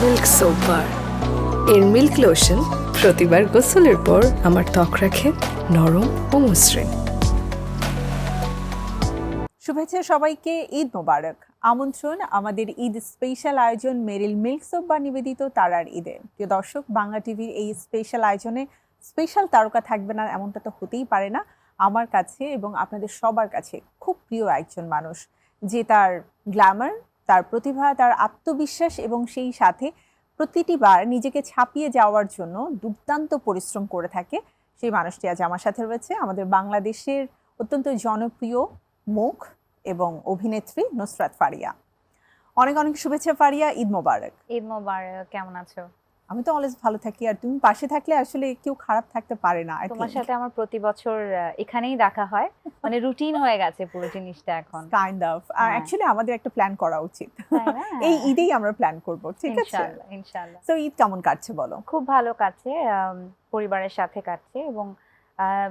Milk soap bar. এর milk lotion প্রতিবার গোসলের পর আমার ত্বক রাখে নরম ও মসৃণ। শুভেচ্ছা সবাইকে, ঈদ মোবারক। আমন্ত্রণ আমাদের ঈদ স্পেশাল আয়োজন মেরিল মিল্ক সোপ বার নিবেদিত তারার ঈদে। প্রিয় দর্শক, বাংলা টিভির এই স্পেশাল আয়োজনে স্পেশাল তারকা থাকবে না এমনটা তো হতেই পারে না। আমার কাছে এবং আপনাদের সবার কাছে খুব প্রিয় একজন মানুষ, যে তার গ্ল্যামার, তার প্রতিভা, তার আত্মবিশ্বাস এবং সেই সাথে প্রতিটি বার নিজেকে ছাপিয়ে যাওয়ার জন্য দুর্দান্ত পরিশ্রম করে থাকে। সেই মানুষটি আজ আমার সাথে রয়েছে, আমাদের বাংলাদেশের অত্যন্ত জনপ্রিয় মুখ এবং অভিনেত্রী নুসরাত ফারিয়া। অনেক অনেক শুভেচ্ছা ফারিয়া, ঈদ মোবারক। ঈদ মোবারক, কেমন আছো? আমি তো অলওয়েজ ভালো থাকি, আর তুমি পাশে থাকলে আসলে কেউ খারাপ থাকতে পারে না। তোমার সাথে আমার প্রতি বছর এখানেই দেখা হয়, মানে রুটিন হয়ে গেছে পুরো জিনিসটা এখন। কাইন্ড অফ অ্যাকচুয়ালি আমাদের একটা প্ল্যান করা উচিত, এই ঈদেই আমরা প্ল্যান করব, ঠিক আছে? ইনশাআল্লাহ ইনশাআল্লাহ। তো ঈদ কেমন কাটছে বলো? খুব ভালো কাটছে, পরিবারের সাথে কাটছে। এবং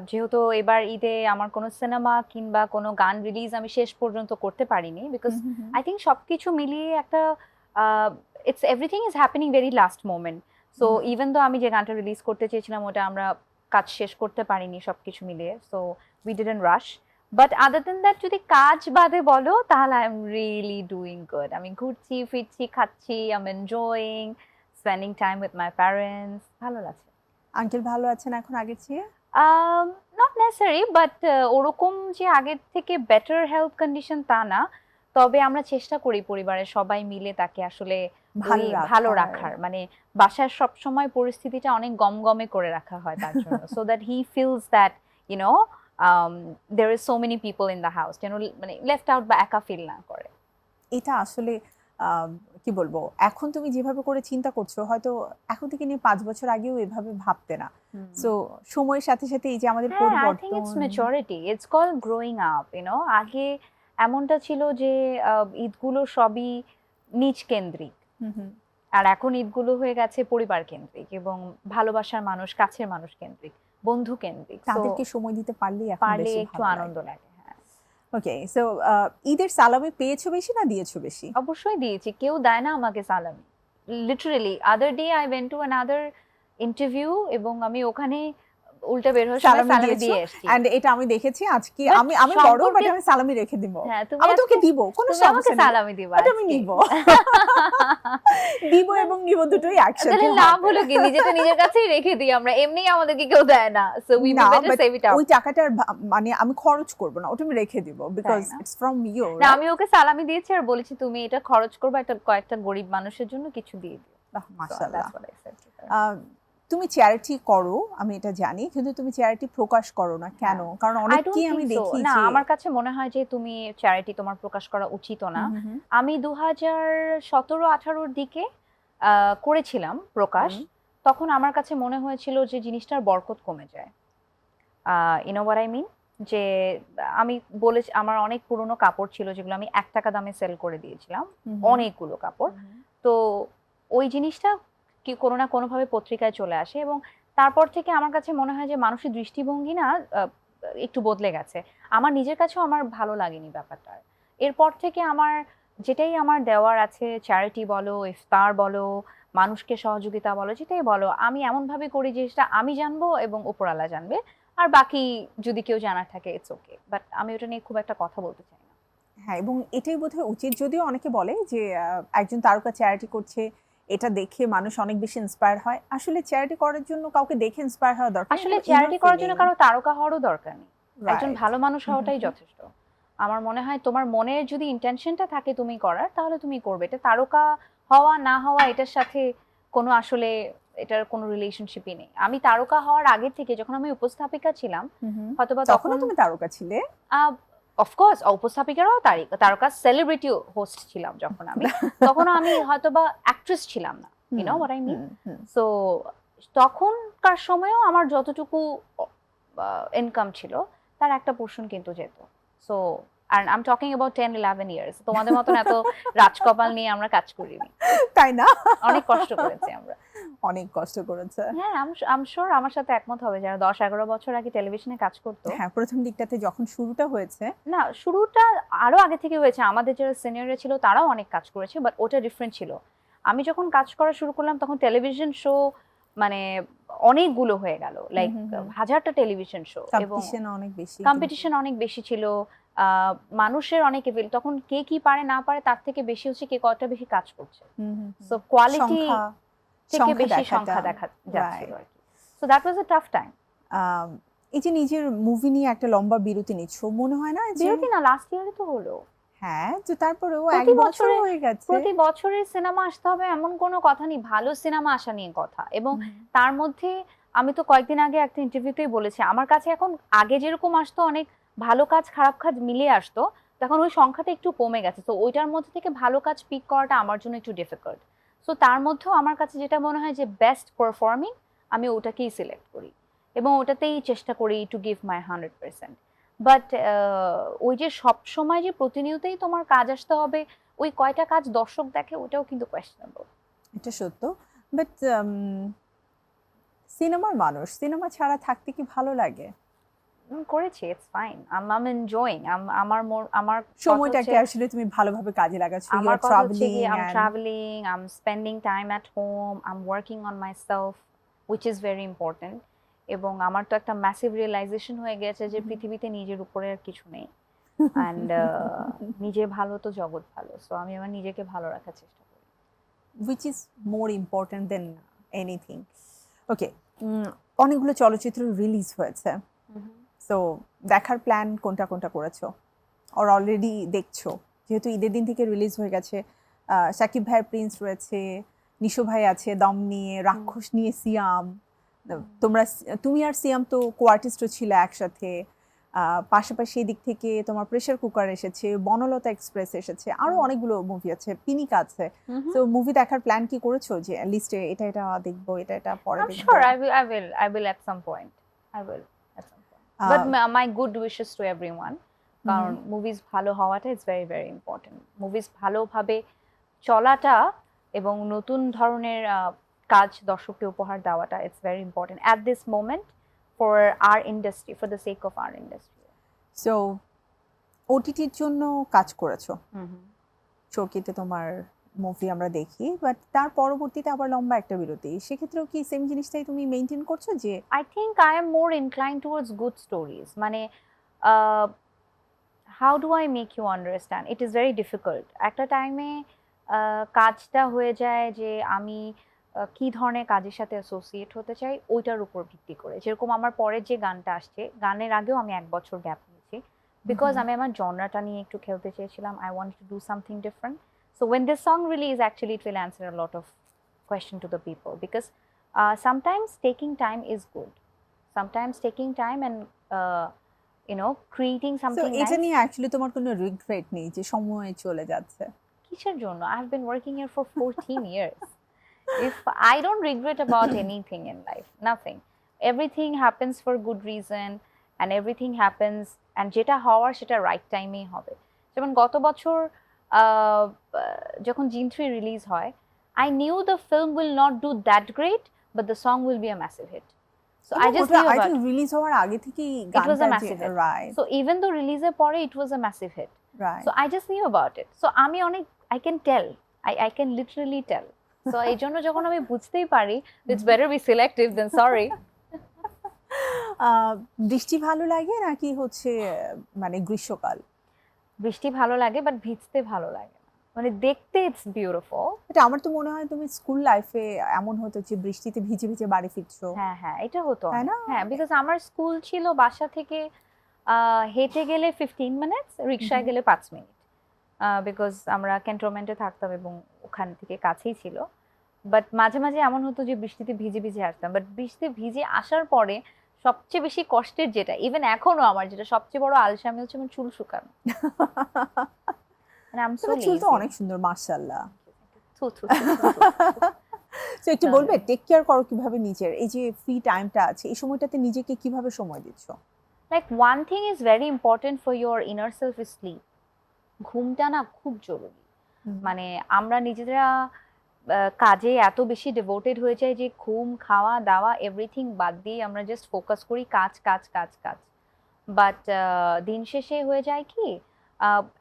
যেহেতু এবার ঈদে আমার কোনো সিনেমা কিংবা কোনো গান রিলিজ আমি শেষ পর্যন্ত করতে পারিনি, বিকজ আই থিঙ্ক সবকিছু মিলিয়ে একটা it's everything is happening very last moment. So even though আমি যে গানটা রিলিজ করতে চেয়েছিলাম ওটা আমরা কাজ শেষ করতে পারিনি সবকিছু মিলিয়ে, so we didn't rush. But other than that, যদি কাজ বাদে বলো তাহলে I am really doing good. আমি ঘুরছি ফিরছি, খাচ্ছি, I am enjoying spending time with my parents. ভালো লাগছে। আঙ্কেল ভালো আছেন এখন আগের চেয়ে? নট নেসেসারি, বাট ওরকম যে আগের থেকে বেটার হেলথ কন্ডিশন তা না, তবে আমরা চেষ্টা করি পরিবারের সবাই মিলে তাকে আসলে ভালো রাখার। মানে বাসার সব সময় পরিস্থিতিটা অনেক গমগমে করে রাখা হয় তার জন্য, so that he feels that you know there is so many people in the house, যেন মানে লেফট আউট বা একা ফিল না করে। এটা আসলে কি বলবো, এখন তুমি যেভাবে করে চিন্তা করছো হয়তো এখন থেকে নিয়ে 5 বছর আগেও এভাবে ভাবতে না। সো সময়ের সাথে সাথে এই যে আমাদের পরিবর্তন, I think it's maturity, it's called growing up, you know. আগে এমনটা ছিল যে ঈদগুলো সবই নিজ কেন্দ্রিক, আর এখন ঈদগুলো হয়ে গেছে পরিবার কেন্দ্রিক এবং ভালোবাসার মানুষ, কাছের মানুষ কেন্দ্রিক, বন্ধু কেন্দ্রিক। তাদেরকে সময় দিতে পারলে একটু আনন্দ লাগে। ওকে, সো ঈদের সালামি পেয়েছো বেশি না দিয়েছো বেশি? অবশ্যই দিয়েছি, কেউ দেয় না আমাকে সালামি। Literally other day I went to another interview এবং আমি ওখানে উল্টা বের হয়ে সালামি দিয়ে এসেছি। এন্ড এটা আমি দেখেছি আজকে। আমি বড়, বাট আমি সালামি রেখে দিব। আমি তোকে দিব, কোনো সমস্যা নেই, সালামি দিবা, আমি নিব। দিব এবং নিব দুটোই একসাথে। তাহলে লাভ হলো কি, নিজেটা নিজের কাছেই রেখে দিই আমরা, এমনিই আমাদেরকে কেউ দেয় না। So we better save it out. ওই টাকাটার মানে আমি খরচ করব না, ওটা আমি রেখে দিব, বিকজ ইটস ফ্রম ইউ। না, আমি ওকে সালামি দিয়েছি আর বলেছি তুমি এটা খরচ করবে একটা কয়েকটা গরিব মানুষের জন্য কিছু দিয়ে দিও। মাশাআল্লাহ। তুমি চ্যারিটি করো, আমি এটা জানি, কিন্তু তুমি চ্যারিটি প্রকাশ করো না কেন? কারণ অনেককেই আমি দেখি না, আমার কাছে মনে হয় যে তুমি চ্যারিটি তোমার প্রকাশ করা উচিত না। আমি 2017-18 দিকে করেছিলাম প্রকাশ, তখন আমার কাছে মনে হয়েছিল যে জিনিসটার বরকত কমে যায়। You know what I mean? যে আমি বলেছি আমার অনেক পুরনো কাপড় ছিল যেগুলো আমি 1 টাকা দামে সেল করে দিয়েছিলাম, অনেকগুলো কাপড়। তো ওই জিনিসটা কি কোনো না কোনোভাবে পত্রিকায় চলে আসে এবং তারপর থেকে আমার কাছে মনে হয় যে মানুষের দৃষ্টিভঙ্গি না একটু বদলে গেছে। আমার নিজের কাছেও আমার ভালো লাগেনি ব্যাপারটা। এরপর থেকে আমার যেটাই আমার দেওয়ার আছে, চ্যারিটি বলো, ইফতার বলো, মানুষকে সহযোগিতা বলো, যেটাই বলো, আমি এমনভাবে করি যে সেটা আমি জানবো এবং উপরওয়ালা জানবে, আর বাকি যদি কেউ জানার থাকে ইটস ওকে, বাট আমি ওটা নিয়ে খুব একটা কথা বলতে চাই না। হ্যাঁ, এবং এটাই বোধহয় উচিত। যদিও অনেকে বলে যে একজন তারকা চ্যারিটি করছে, এটা দেখে মানুষ অনেক বেশি ইন্সপায়ার হয়। আসলে চ্যারিটি করার জন্য কাউকে দেখে ইন্সপায়ার হওয়া দরকার। আসলে চ্যারিটি করার জন্য কারো তারকা হওয়ারও দরকার নেই, একজন ভালো মানুষ হওয়াটাই যথেষ্ট। আমার মনে হয় তোমার মনের যদি ইন্টেনশনটা থাকে তুমি করার, তাহলে তুমি করবে। এটা তারকা হওয়া না হওয়া এটার সাথে কোনো আসলে এটার কোনো রিলেশনশিপই নেই। আমি তারকা হওয়ার আগে থেকে, যখন আমি উপস্থাপিকা ছিলাম, হয়তোবা তখন তুমি তারকা ছিলে। অফকোর্স উপস্থাপিকারাও তারকা, সেলিব্রিটি হোস্ট ছিলাম যখন আমি, তখন আমি হয়তোবা অ্যাক্ট্রেস ছিলাম না, you know what I mean. So তখনকার সময়ও আমার যতটুকু ইনকাম ছিল তার একটা পোর্শন কিন্তু যেত। সো আর I am talking about 10-11 years. তোমাদের মতন এত রাজকপাল নিয়ে আমরা কাজ করিনি, তাই না? অনেক কষ্ট করেছি আমরা, অনেক কষ্ট করেছে। হ্যাঁ, আই এম শিওর আমার সাথে একমত হবে যারা 10-11 বছর আগে টেলিভিশনে কাজ করতো। হ্যাঁ, প্রথম দিকটাতে যখন শুরুটা হয়েছে, না শুরুটা আরো আগে থেকে হয়েছে, আমাদের যারা সিনিয়ররা ছিল তারাও অনেক কাজ করেছে, বাট ওটা ডিফারেন্ট ছিল। আমি যখন কাজ করা শুরু করলাম তখন টেলিভিশন শো মানে অনেকগুলো হয়ে গেল, লাইক হাজারটা টেলিভিশন শো, এবং কম্পিটিশন অনেক বেশি কম্পিটিশন অনেক বেশি ছিল। মানুষের অনেক এভেল, তখন কে কি পারে না পারে তার থেকে বেশি হচ্ছে কে কতটা বেশি কাজ করছে। সো কোয়ালিটি থেকে বেশি সংখ্যা দেখা যাচ্ছিল আর কি। So that was a tough time. এই যে নিজের মুভি নিয়ে একটা লম্বা বিরতি নিচ্ছ, মনে হয় না যে বিরতি না, লাস্ট ইয়ারে তো হলো। হ্যাঁ, তো তারপরেও এক প্রতি বছর বছরে হয়ে গেছে। প্রতি বছরের সিনেমা আসতে হবে এমন কোনো কথা নেই, ভালো সিনেমা আসা নিয়ে কথা। এবং তার মধ্যে আমি তো কয়েকদিন আগে একটা ইন্টারভিউতেই বলেছি, আমার কাছে এখন আগে যেরকম আসতো অনেক ভালো কাজ খারাপ কাজ মিলিয়ে আসতো, তখন ওই সংখ্যাটা একটু কমে গেছে। তো ওইটার মধ্যে থেকে ভালো কাজ পিক করাটা আমার জন্য একটু ডিফিকাল্ট। সো তার মধ্যেও আমার কাছে যেটা মনে হয় যে বেস্ট পারফর্মিং, আমি ওটাকেই সিলেক্ট করি এবং ওটাতেই চেষ্টা করি টু গিভ মাই 100%। বাট ওই যে সব সময় যে প্রতিনিয়তই তোমার কাজ আসতে হবে, ওই কয়টা কাজ দর্শক দেখে ওটাও কিন্তু কোয়েশ্চেনেবল। এটা সত্য, বাট সিনেমার মানুষ, সিনেমা ছাড়া থাকতে কি ভালো লাগে? করেছি, ইটস ফাইন, আম এনজয়িং। আমার সময়টাকে আসলে তুমি ভালোভাবে কাজে লাগাচ্ছ, ইউ আমার আর কথা হচ্ছে কি, travelling I'm travelling, I'm spending time at home, I'm working on myself, which is very important. এবং আমার তো একটা ম্যাসিভ রিয়েলাইজেশন হয়ে গেছে যে পৃথিবীতে নিজের উপরে আর কিছু নেই, অ্যান্ড নিজে ভালো তো জগৎ ভালো। সো আমি আমার নিজেকে ভালো রাখার চেষ্টা করি, which is more important than anything. ওকে, অনেকগুলো চলচ্চিত্র রিলিজ হয়েছে, সো দেখার প্ল্যান কোনটা কোনটা করেছো, আর অলরেডি দেখছো? যেহেতু ঈদের দিন থেকে রিলিজ হয়ে গেছে, শাকিব ভাইয়ের প্রিন্স রয়েছে, নিশো ভাই আছে দম নিয়ে, রাক্ষস নিয়ে সিয়াম, তুমি আর সিয়াম তো কো-আর্টিস্টও ছিল একসাথে, পাশাপাশি এই দিক থেকে তোমার প্রেসার কুকার এসেছে, বনলতা এক্সপ্রেস এসেছে, আরো অনেকগুলো মুভি আছে, পিনিক আছে। তো মুভি দেখার প্ল্যান কি করেছো যে লিস্টে এটা এটা দেখবো, এটা এটা পরে I'm দেখবো? sure I will at some point. I will at some point. But my good wishes to everyone. কারণ মুভিজ ভালো হওয়াটা is very very important. Movies ভালোভাবে চলাটা এবং নতুন ধরনের কাজ দর্শককে উপহার দেওয়াটা it's very important at this moment for our industry, for the sake of our industry. So ওটিটির জন্য কাজ করেছো, চরকিতে তোমার মুভি আমরা দেখি, বাট তার পরবর্তীতে আবার লম্বা একটা বিরতি, সেক্ষেত্রেও কি সেম জিনিসটাই তুমি মেইনটেইন করছো? যে I think I am more inclined towards good stories. মানে how do I make you understand? It is very difficult. একটা টাইমে কাজটা হয়ে যায় যে আমি কি ধরনের কাজের সাথে অ্যাসোসিয়েট হতে চাই ওইটার উপর ভিত্তি করে। যেরকম আমার পরের যে গানটা আসছে, গানের আগেও আমি 1 বছর গ্যাপ নিয়েছি বিকজ আমি আমার জনরাটা নিয়ে একটু খেলতে চেয়েছিলাম। I wanted to do something different. So when this song release, actually it will answer a lot of question to the people because sometimes taking time is good. Sometimes taking time and creating তো something এটা nice. নিয়ে actually তোমার কোনো regret নেই যে সময় চলে যাচ্ছে? কিসের জন্য? I have been working here for 14 years. If I don't regret about anything in life, nothing. Everything happens for good reason and everything happens and যেটা হওয়ার সেটা রাইট টাইমেই হবে। যেমন গত বছর যখন জিন 3 রিলিজ হয়, I knew the film will not do that great but the song will be a massive hit. So I just knew about it. Release হওয়ার আগে থেকেই It was a massive hit. Right, So even though release এর পরে it was a massive hit. Right. So I just knew about it. So আমি অনেক I can tell. I can literally tell. So এই জন্য যখন আমি বুঝতেই পারি, it's better be selective than sorry. বৃষ্টি ভালো লাগে নাকি হচ্ছে মানে গ্রীষ্মকাল? বৃষ্টি ভালো লাগে বাট ভিজতে ভালো লাগে না। মানে দেখতে ইটস বিউটিফুল। এটা আমার তো মনে হয় তুমি স্কুল লাইফে এমন হতো যে বৃষ্টিতে ভিজে ভিজে বাড়ি ফিরছো। হ্যাঁ হ্যাঁ, এটা হতো। তাই না? হ্যাঁ, বিকজ আমার স্কুল ছিল বাসা থেকে হেঁটে গেলে 15 মিনিটস, রিক্সায় গেলে 5 মিনিট, বিকজ আমরা ক্যান্টনমেন্টে থাকতাম এবং ওখান থেকে কাছেই ছিল। বাট মাঝে মাঝে এমন হতো যে বৃষ্টিতে ভিজে ভিজে আসতাম, বাট বৃষ্টিতে ভিজে আসার পরে সবচেয়ে বেশি কষ্টের যেটা, ইভেন এখনো আমার যেটা সবচেয়ে বড় আলসামি হচ্ছে আমার চুল শুকানো। মানে I'm so তোমার চুল তো lazy. অনেক সুন্দর মাশাআল্লাহ। থু, থু, থু, থু, থু। তো একটু বলবে টেক কেয়ার করো কিভাবে নিজের, এই যে ফ্রি টাইমটা আছে এই সময়টাতে নিজেকে কিভাবে সময় দিচ্ছ? Like one thing is very important for your inner self is sleep. ঘুমটা না খুব জরুরি। মানে আমরা নিজেরা কাজে এত বেশি ডিভোটেড হয়ে যাই যে ঘুম, খাওয়া দাওয়া এভরিথিং বাদ দিয়ে আমরা জাস্ট ফোকাস করি কাজ কাজ কাজ কাজ। বাট দিন শেষে হয়ে যায় কি,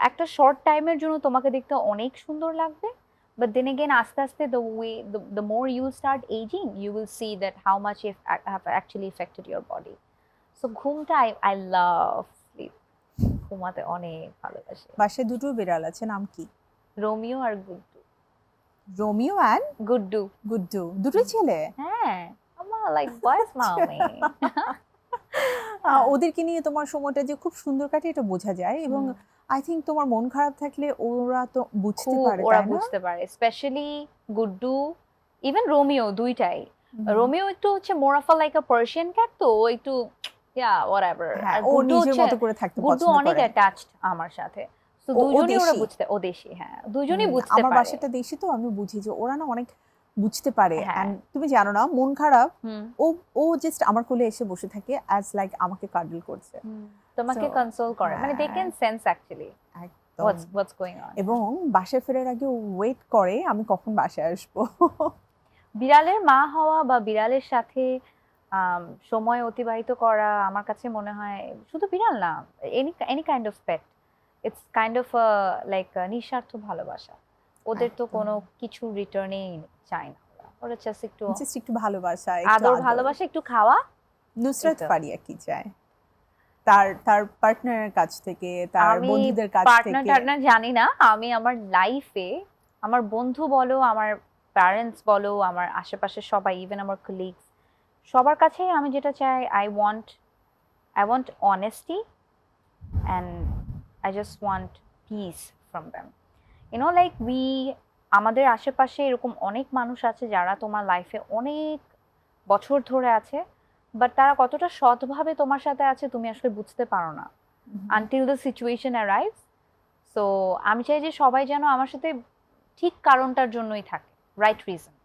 একটা শর্ট টাইমের জন্য তোমাকে দেখতে অনেক সুন্দর লাগবে, But then again, আস্তে আস্তে the more you start aging, you will see that how much it have actually affected your body. So ঘুমটা I love sleep. ঘুমাতে অনেক ভালোবাসি। বাসায় দুটো বিড়াল আছে, নাম কি? রোমিও আর গুড্ডু। Romeo and Guddu. গুড্ডু, দুটোই ছেলে? হ্যাঁ, আমার লাইক বয়েস মামি। ওদেরকে নিয়ে তোমার সময়টা যে খুব সুন্দর কাটে এটা বোঝা যায়, এবং আই থিংক তোমার মন খারাপ থাকলে ওরা তো বুঝতে পারে, ওরা তাই না? বুঝতে পারে, স্পেশালি গুড্ডু, ইভেন রোমিও, দুইটাই। রোমিও একটু হচ্ছে more of like a Persian cat, তো ও একটু হোয়াটএভার, হ্যাঁ, আর ও গুড্ডু নিজের হচ্ছে, মতো করে থাকতে গুড্ডু পছন্দ অনেক করে। অ্যাটাচড আমার সাথে। তো ও দুজনেই ওরা দেশি? বুঝতে, ও দেশি, হ্যাঁ দুজনেই বুঝতে আমার পারে। বাসাটা দেশি, তো আমি বুঝি যে ওরা না অনেক বুঝতে পারে। হ্যাঁ। And তুমি জানো না, মন খারাপ, হুম, ও ও জাস্ট আমার কোলে এসে বসে থাকে অ্যাজ লাইক আমাকে কাডল করছে। তোমাকে So, কনসোল করে, মানে দে ক্যান সেন্স অ্যাকচুয়ালি একদম। হোয়াটস গোইং অন। এবং বাসায় ফেরার আগে ওয়েট করে আমি কখন বাসায় আসবো। বিড়ালের মা হওয়া বা বিড়ালের সাথে সময় অতিবাহিত করা আমার কাছে মনে হয়, শুধু বিড়াল না, any kind of pet, it's kind of like নিঃস্বার্থ ভালোবাসা। ওদের তো একদম। কোনো কিছু রিটার্নেই চায় না, ওরা জাস্ট একটু জাস্ট একটু ভালোবাসা, একটু আদর, ভালোবাসা, একটু খাওয়া। নুসরাত এই তো। ফারিয়া কি চায় তার তার পার্টনারের কাছ থেকে, তার আমি বন্ধুদের কাছ পার্টনার থেকে? টার্টনার জানি না, আমি আমার লাইফে আমার বন্ধু বলো, আমার প্যারেন্টস বলো, আমার আশেপাশের সবাই, ইভেন আমার কলিগস, সবার কাছেই আমি যেটা চাই, I want honesty and I just want piece from them. Like আমাদের আশেপাশে এরকম অনেক মানুষ আছে যারা তোমার লাইফে অনেক বছর ধরে আছে, বাট তারা কতটা সৎভাবে তোমার সাথে আছে তুমি আসলে বুঝতে পারো না until the situation arrives. So আমি চাই যে সবাই যেন আমার সাথে ঠিক কারণটার জন্যই থাকে, রাইট রিজন,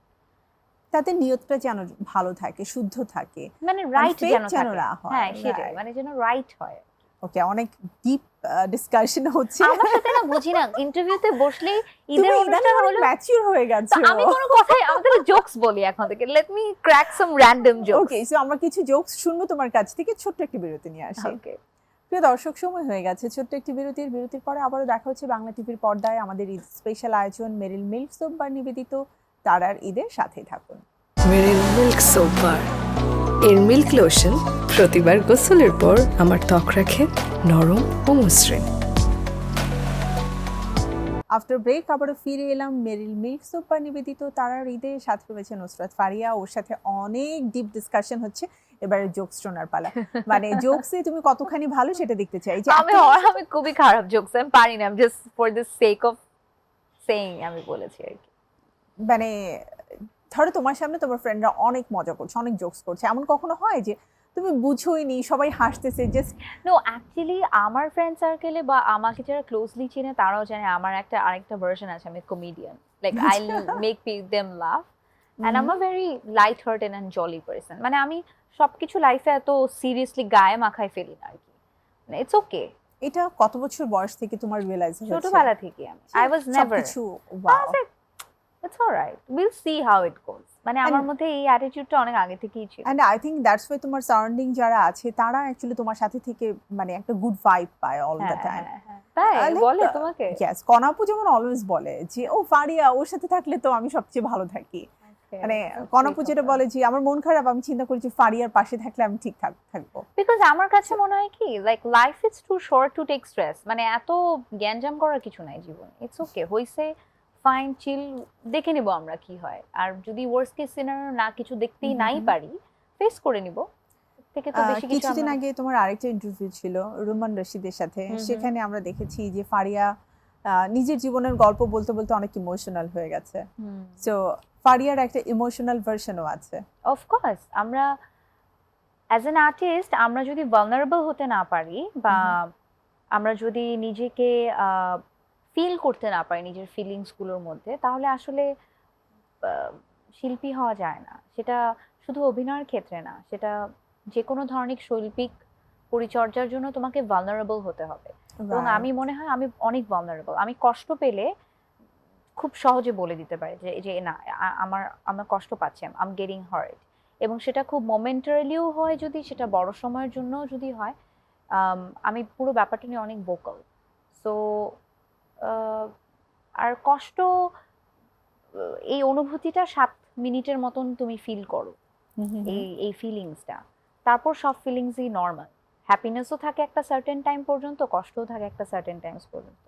তাদের নিয়তটা যেন ভালো থাকে, শুদ্ধ থাকে, মানে রাইট fake যেন যেন থাকে। না হয়। হ্যাঁ সেটাই, Right. মানে যেন রাইট হয়। ওকে, অনেক ডিপ ডিসকাশন হচ্ছে। আমার সাথে না বুঝি না, ইন্টারভিউতে বসলেই ঈদের তুমি অনুষ্ঠান ইদানিং অনেক হলো, ম্যাচিউর হয়ে তো গেছো। আমি কোনো কথাই, আমি তাহলে জোকস বলি এখন থেকে, লেট মি ক্র্যাক সাম র্যান্ডম জোকস। ওকে, সো আমরা কিছু জোকস শুনবো তোমার কাছ থেকে, ছোট্ট একটি বিরতি নিয়ে আসি। ওকে, প্রিয় দর্শক, সময় হয়ে গেছে ছোট্ট একটি বিরতির পরে আবারও দেখা হচ্ছে বাংলা টিভির পর্দায় আমাদের ঈদ স্পেশাল আয়োজন মেরিল মিল্ক সোপ বার নিবেদিত তারার ঈদের সাথে থাকুন। মেরিল মিল্ক সোপ বার, এর মিল্ক লোশন প্রতিবার গোসলের পর আমার ত্বক রাখে নরম ও মসৃণ। আফটার ব্রেক আবারও ফিরে এলাম মেরিল মিল্ক সোপ বার নিবেদিত তারার ঈদে, সাথে রয়েছে নুসরাত ফারিয়া, ওর সাথে অনেক ডিপ ডিসকাশন হচ্ছে। এবারে জোকস শোনার পালা, মানে জোকসে তুমি কতখানি ভালো সেটা দেখতে চাই। যে আমি খুবই খারাপ জোকস, আমি পারি না, just for the sake of saying আমি বলেছি আর কি। মানে ধরো তোমার সামনে তোমার ফ্রেন্ডরা অনেক মজা করছে, অনেক জোকস করছে, এমন কখনো হয় যে তুমি বুঝোইনি, সবাই হাসতেছে, জাস্ট নো, অ্যাকচুয়ালি আমার ফ্রেন্ড সার্কেলে বা আমাকে যারা ক্লোজলি চিনে তারাও জানে আমার আরেকটা ভার্সন আছে, আমি comedian, like I make them laugh and I am a very light hearted and jolly person. মানে আমি সবকিছু লাইফে এত সিরিয়াসলি গায়ে মাখায় ফেলি না আর কি, মানে ইটস ওকে। এটা কত বছর বয়স থেকে তোমার রিয়েলাইজ হয়েছে? ছোটবেলা থেকে আই ওয়াজ নেভার, সবকিছু wow. It's alright, will see how it goes. মানে আমার মধ্যে এই অ্যাটিটিউডটা অনেক আগে থেকেই ছিল। And I think that's why তোমার সারাউন্ডিং যারা আছে তারা অ্যাকচুয়ালি তোমার সাথে থেকে মানে একটা গুড ভাইব পায় অল দ্য টাইম। তাই বলে তোমাকে? ইয়েস, কনাপু যেমন অলওয়েজ বলে যে ও ফারিয়া, ওর সাথে থাকলে তো আমি সবচেয়ে ভালো থাকি। মানে কনাপু যেটা বলে যে আমার মন খারাপ, আমি চিন্তা করি যে ফারিয়ার পাশে থাকলে আমি ঠিক থাকবো। বিকজ আমার কাছে মনে হয় কি, like life is too short to take stress, মানে এত গ্যাঞ্জাম করার কিছু নাই জীবনে। ইটস ওকে, হইছে, ফাইন, চিল, দেখে নিব আমরা কি হয়। আর যদি ওয়ার্স্ট কেস সিনারিও না কিছু দেখতেই নাই পারি, ফেস করে নিব, থেকে তো বেশি কিছু। কিছুদিন আগে তোমার আরেকটা ইন্টারভিউ ছিল রুমান রশিদের সাথে, সেখানে আমরা দেখেছি যে ফারিয়া নিজের জীবনের গল্প বলতে বলতে অনেক ইমোশনাল হয়ে গেছে। সো ফারিয়ার একটা ইমোশনাল ভার্সনও আছে। অফকোর্স, আমরা অ্যাজ অ্যান আর্টিস্ট আমরা যদি ভালনারেবল হতে না পারি, বা আমরা যদি নিজেকে ফিল করতে না পারি নিজের ফিলিংসগুলোর মধ্যে, তাহলে আসলে শিল্পী হওয়া যায় না। সেটা শুধু অভিনয়ের ক্ষেত্রে না, সেটা যে কোনো ধরনের শৈল্পিক পরিচর্যার জন্য তোমাকে ভালনারেবল হতে হবে। এবং আমি মনে হয় আমি অনেক ভালনারেবল। আমি কষ্ট পেলে খুব সহজে বলে দিতে পারি যে না, আমার কষ্ট পাচ্ছি, আই এম গেটিং হার্ট, এবং সেটা খুব মোমেন্টারিলিও হয়, যদি সেটা বড় সময়ের জন্য যদি হয়, আমি পুরো ব্যাপারটা নিয়ে অনেক ভোকাল। সো আর কষ্ট এই অনুভূতিটা 7 মিনিটের মতন তুমি ফিল করো, এই ফিলিংসটা। তারপর সব ফিলিংসই নর্মাল। হ্যাপিনেসও থাকে একটা সার্টেন টাইম পর্যন্ত, কষ্টও থাকে একটা সার্টেন টাইমস পর্যন্ত।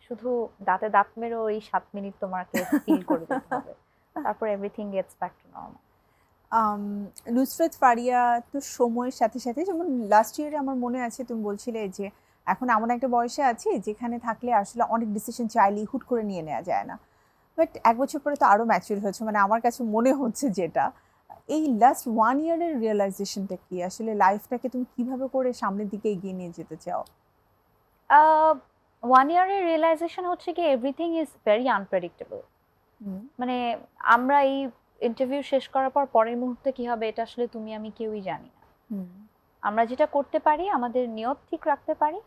শুধু দাঁতে দাঁত মেরে ওই 7 মিনিট তোমাকে ফিল করে দিতে হবে, তারপর everything gets back to normal. Nusrat Faria তো সময়ের সাথে সাথে, যেমন লাস্ট ইয়ারে আমার মনে আছে তুমি বলছিলে যে এখন এমন একটা বয়সে আছি যেখানে থাকলে আসলে অনেক ডিসিশন চাইলেই হুট করে নিয়ে নেওয়া যায় না, বাট 1 বছর পরে তো আরো ম্যাচিউর হয়েছে, মানে আমার কাছে মনে হচ্ছে যেটা এই লাস্ট 1 ইয়ারের রিয়েলাইজেশনটা কি, আসলে লাইফটাকে তুমি কিভাবে করে সামনের দিকে এগিয়ে নিয়ে যেতে চাও? 1 ইয়ারের রিয়েলাইজেশন হচ্ছে কি এভরিথিং ইজ ভেরি আনপ্রেডিক্টেবল। মানে আমরা এই ইন্টারভিউ শেষ করার পর পরের মুহূর্তে কি হবে এটা আসলে তুমি আমি কেউই জানি না। আমরা যেটা করতে পারি, আমাদের নিয়ত ঠিক রাখতে পারি,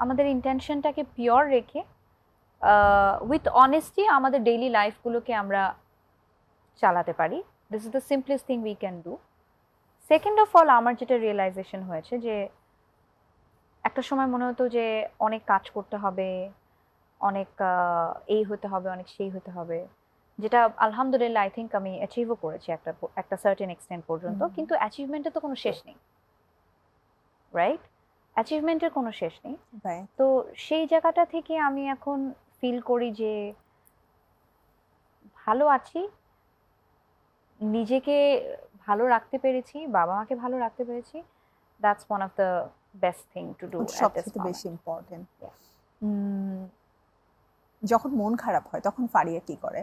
আমাদের ইন্টেনশনটাকে পিওর রেখে উইথ অনেস্টি আমাদের ডেইলি লাইফগুলোকে আমরা চালাতে পারি। This is the simplest thing we can do. Second of all, আমার যেটা রিয়েলাইজেশন হয়েছে যে একটা সময় মনে হতো যে অনেক কাজ করতে হবে, অনেক এই হতে হবে, অনেক সেই হতে হবে, যেটা আলহামদুলিল্লাহ আই থিঙ্ক আমি অ্যাচিভও করেছি একটা সার্টেন এক্সটেন্ট পর্যন্ত। কিন্তু অ্যাচিভমেন্টের তো কোনো শেষ নেই, রাইট? অ্যাচিভমেন্টের কোনো শেষ নেই। তো সেই জায়গাটা থেকে আমি এখন ফিল করি যে ভালো আছি, নিজেকে ভালো রাখতে পেরেছি, বাবা মাকে ভালো রাখতে পেরেছি। That's one of the best thing to do. সবচেয়ে বেশি ইম্পর্টেন্ট। যখন মন খারাপ হয় তখন ফারিয়া কি করে?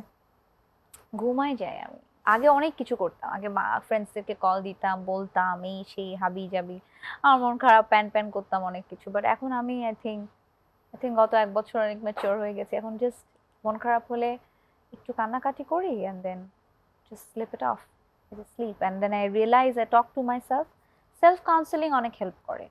ঘুমাই যাই আমি। আগে অনেক কিছু করতাম, আগে মা ফ্রেন্ডসদেরকে কল দিতাম, বলতাম এই সেই হাবি যাবি, আমার মন খারাপ প্যান করতাম অনেক কিছু। বাট এখন আমি আই থিঙ্ক গত 1 বছর অনেক ম্যাচিওর হয়ে গেছে। এখন জাস্ট মন খারাপ হলে একটু কান্নাকাটি করি and then just sleep it off, just sleep and then I realise, I talk to myself counselling অনেক হেল্প করে,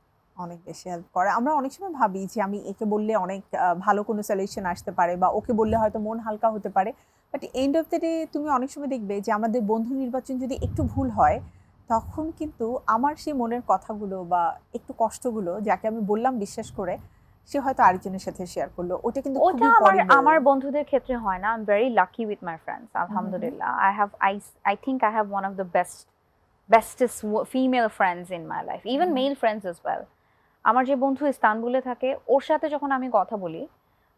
অনেক বেশি হেল্প করে। আমরা অনেক সময় ভাবি যে আমি একে বললে অনেক ভালো কোনো সলিউশন আসতে পারে, বা ওকে বললে হয়তো মন হালকা হতে পারে, but end of the day তুমি অনেক সময় দেখবে যে আমাদের বন্ধু নির্বাচন যদি একটু ভুল হয়, তখন কিন্তু আমার সেই মনের কথাগুলো বা একটু কষ্টগুলো যাকে আমি বললাম বিশ্বাস করে, সে হয়তো আরেকজনের সাথে শেয়ার করলো, ওটা কিন্তু ওটা আমার বন্ধুদের ক্ষেত্রে হয় না। I am very lucky with my friends, আলহামদুলিল্লাহ। I think I have one of the bestest female friends in my life, even male friends as well. আমার যে বন্ধু ইস্তানবুলে থাকে, ওর সাথে যখন আমি কথা বলি,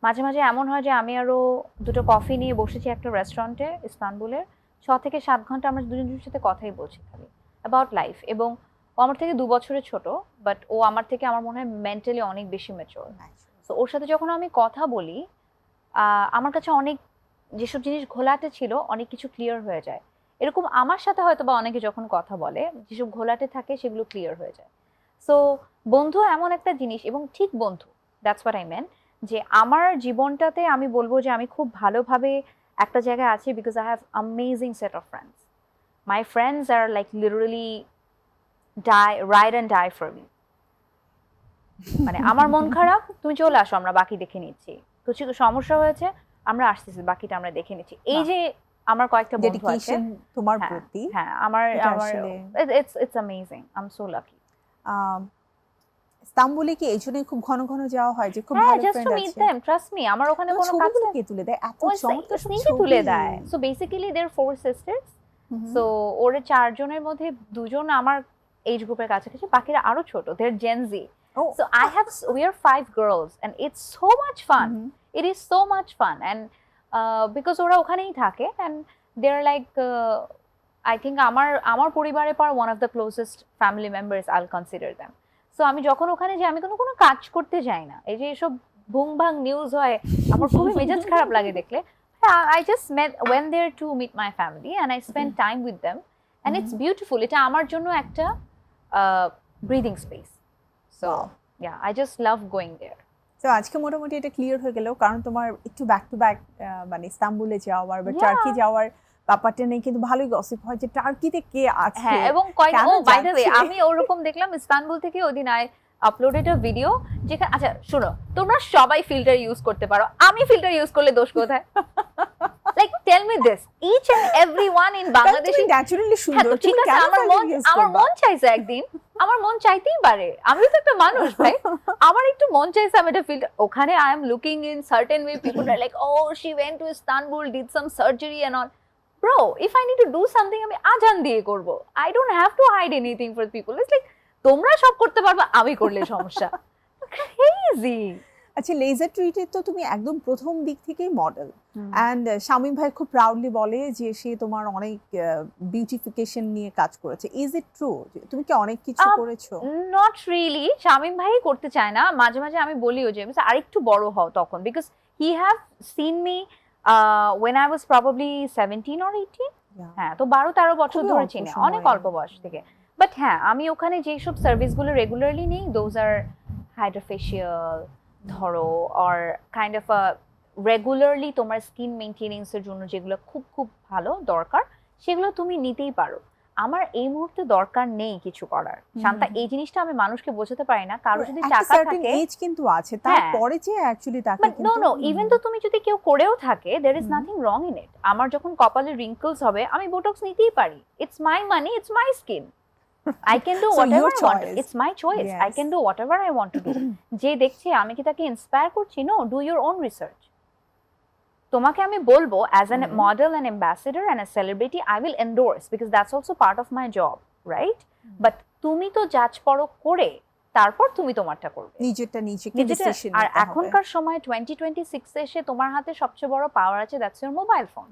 মাঝে মাঝে এমন হয় যে আমি আরো 2টো কফি নিয়ে বসেছি একটা রেস্টুরেন্টে ইস্তানবুলের, 6 থেকে 7 ঘন্টা আমরা দুজনের সাথে কথাই বলছি খালি অ্যাবাউট লাইফ। এবং ও আমার থেকে 2 বছরের ছোট, বাট ও আমার থেকে আমার মনে হয় মেন্টালি অনেক বেশি ম্যাচিওর। তো ওর সাথে যখন আমি কথা বলি, আমার কাছে অনেক যেসব জিনিস ঘোলাটে ছিল অনেক কিছু ক্লিয়ার হয়ে যায়। এরকম আমার সাথে হয়তো বা অনেকে যখন কথা বলে, যেসব ঘোলাটে থাকে সেগুলো ক্লিয়ার হয়ে যায়। সো বন্ধু এমন একটা জিনিস, এবং ঠিক বন্ধু, দ্যাটস হোয়াট আই মেন, যে আমার জীবনটাতে আমি বলবো যে আমি খুব ভালোভাবে একটা জায়গায় আছি because I have amazing set of friends. My friends are like literally ride and die for me. মানে আমার মন খারাপ, তুমি চলে আসো, আমরা বাকি দেখে নিচ্ছি। কিছু সমস্যা হয়েছে, আমরা আসতেছি, বাকিটা আমরা দেখে নিচ্ছি। এই যে আমার কয়েকটা বন্ধু আছে তোমার প্রতি, হ্যাঁ, আমার it's amazing. I am so lucky. ইস্তানবুলে কি এই জন্যই খুব ঘন ঘন যাওয়া হয় যে খুব ভালো ফ্রেন্ড আছে? Meet them, trust me. আমার ওখানে কোনো কাজ ছবিগুলো কে তুলে দেয়? এত চমৎকার ছবি ছবি তুলে দেয়। So basically they are 4 sisters. So ওরে 4 জনের মধ্যে 2 জন আমার এজ গ্রুপের কাছাকাছি, বাকিরা আরো ছোট, they are gen Z. So we are 5 girls and it's so much fun. It is so much fun, and because ওরা ওখানেই থাকে and they're like I think আমার পরিবারের পর one of the closest family members, I'll consider them. So আমি যখন ওখানে যাই, আমি কোনো কাজ করতে যাই না। এই যে এসব ভুং ভাং নিউজ হয়, আমার খুবই মেজাজ খারাপ লাগে দেখলে। I just went there to meet my family and I spent time with them and it's beautiful. এটা আমার জন্য একটা breathing space. So yeah, I just love going there. So আজকে মোটামুটি এটা ক্লিয়ার হয়ে গেল, কারণ তোমার একটু ব্যাক টু ব্যাক মানে ইস্তানবুলে যাওয়ার বা টার্কি যাওয়ার ব্যাপারটা নেই, কিন্তু ভালোই গসিপ হয় যে টার্কিতে কে আছে। হ্যাঁ, এবং বাই দ্য ওয়ে আমি ওরকম দেখলাম ইস্তানবুল থেকে ওদিন আই আপলোডেড আ ভিডিও যেখানে, আচ্ছা শোনো, তোমরা সবাই ফিল্টার ইউজ করতে পারো, আমি ফিল্টার ইউজ করলে দোষ কোথায়? Like tell me this, each and everyone in Bangladesh naturally সুন্দর। ঠিক আছে, আমার মন চাইছে একদিন আমার মন চাইতেই পারে, আমি তো একটা মানুষ ভাই, আমার একটু মন চাইছে আমি এটা ফিল, ওখানে I am looking in certain way, people are like oh she went to Istanbul, did some surgery and all. Bro, if I need to do something আমি আজান দিয়ে করব, I don't have to hide anything for people. It's like তোমরা সব করতে পারবে, আমি করলে সমস্যা? ক্রেজি। আচ্ছা, লেজার ট্রিটে তো তুমি একদম প্রথম দিক থেকেই মডেল, অ্যান্ড শামীম ভাই খুব প্রাউডলি বলে যে সে তোমার অনেক বিউটিফিকেশন নিয়ে কাজ করেছে। Is it true? তুমি কি অনেক কিছু করেছো? নট রিয়েলি, শামীম ভাই করতে চায় না, মাঝে মাঝে আমি বলিও যে আরেকটু বড় হও তখন, because he have seen me when I was probably 17 or 18, হ্যাঁ, তো 12-13 বছর খুবই ধরে অল্প চিনি, সময়ে। অনেক অল্প বয়স থেকে। বাট হ্যাঁ, আমি ওখানে যেসব সার্ভিসগুলো রেগুলারলি নেই, দোজ আর হাইড্রোফেশিয়াল ধরো, অর কাইন্ড অফ রেগুলারলি তোমার স্কিন মেইনটেনেন্স এর জন্য যেগুলো খুব খুব ভালো দরকার, সেগুলো তুমি নিতেই পারো। আমার এই মুহূর্তে দরকার নেই কিছু করার, শান্তা, এই জিনিসটা আমি মানুষকে বোঝাতে পারি না। কারো যদি একটা টাকা সার্টেন থাকে, এজ কিন্তু আছে, তারপরে যে অ্যাকচুয়ালি তাকে বাট নো নো, কিন্তু ইভেন তো তুমি যদি কেউ করেও থাকে, there is nothing wrong in it. আমার যখন কপালে রিঙ্কলস হবে, আমি বোটক্স নিতেই পারি। It's my money, it's my skin, I can do So whatever your I want. choice. It's my choice. I Yes. can do whatever I want to do. যে দেখছে আমি কি তাকে ইন্সপায়ার করছি? No, do your own research. তোমাকে আমি বলবো as a model, an ambassador and a celebrity, I will endorse because that's also part of my job, right? But তুমি তো জাজ পরখ করে তারপর তুমি তোমারটা করবে। নিজেরটা নিজেকে নিজেটা। ডিসিশন আর এখনকার সময় 2026 এসে তোমার হাতে সবচেয়ে বড় পাওয়ার আছে, that's your mobile phone.